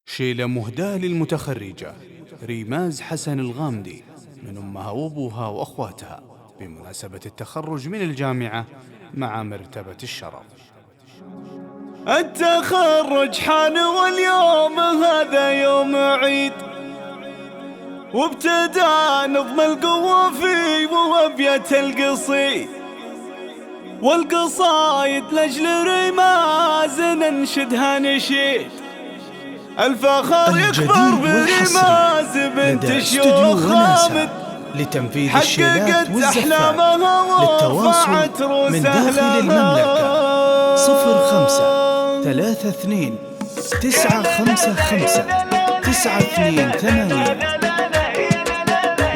شيلة مهداة للمتخرجة ريماز حسن الغامدي من أمها وأبوها وأخواتها بمناسبة التخرج من الجامعة مع مرتبة الشرف. التخرج حان واليوم هذا يوم عيد، وابتدى نظم القوة فيه وأبيات القصيد والقصايد لأجل ريماز ننشدها نشيد. الفخر يكبر بريماز بنت شيوخ غامد، لتنفيذ الشيلات والزفات أحلامها للتواصل من داخل المملكة 05 32 955 928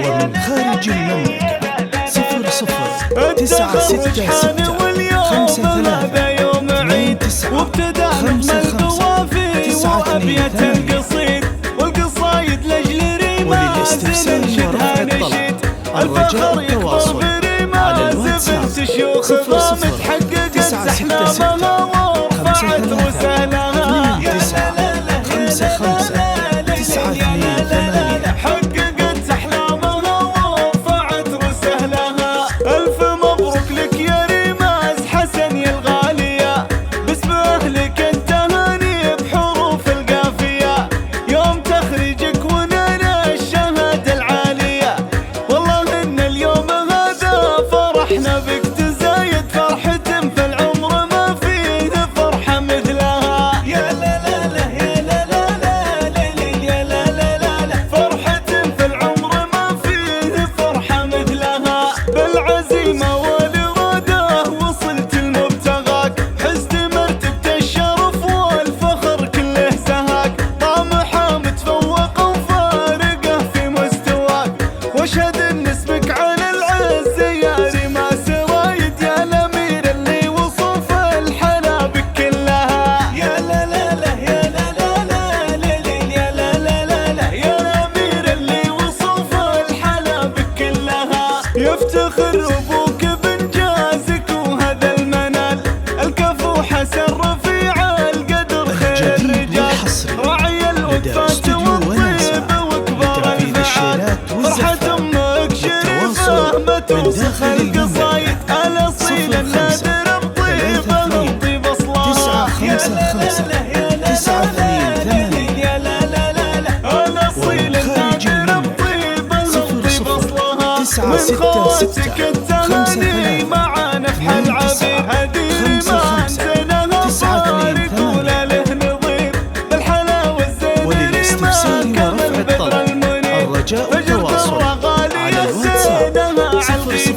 ومن خارج المملكة 00 966 وابتدى نظم القوافي وأبيات القصيد والقصايد لأجل ريماز ننشدها نشيد. الفخر يكبر بريماز بنت شيوخ غامد، حققت أحلامها ورفعت رسالها. حققت أحلامها ورفعت رسالها. ألف مبروك لك يا ريماز حسن يا الغالية، باسم أهلك التهاني بحروف القافية. يوم تخرجك ونال الشهادة العالية، والله إن اليوم هذا فرحنا بك تزايد فرحة في العمر ما فيه فرحة مثلها. يا لا لا لا يا لا لا لا ليلي يا لا لا لا لا، فرحة في العمر ما فيه فرحة مثلها. بالعزيمة والإرادة وصلت لمبتغاك، حزت مرتبة الشرف والفخر كله سهاك. طامحة متفوقة وفارقة في مستواك، واشهد ان اسمك على العز يا ريماز رايد. يا الأمير اللي وصف الحلا بك كلها. يا لا لا لا يا لا لا لا ليلي يا لا لا لا لا، يا الأمير اللي وصف الحلا بك كلها. يفتخر أبوك بإنجازك وهذا المنال، الكفو حسن رفيع القدر خير الرجال، راعي الوفاة والطيب وكبار الفعال. فرحة أمك شريفة ما توصف القصايد، الأصيل النادر الطيبة الطيب أصلها. يا لا لا لا يا لا لا لا يا لا لا لا لا، الأصيل النادر الطيب الطيب أصلها. من خواتك التهاني مع نفح العبير، هدي ريماز زينها بارك ولا له نظير. بالحلا والزين ريماز كمل بدر المنير، الرجاء فجر التواصل غالية على الواتساب زينها عالقيد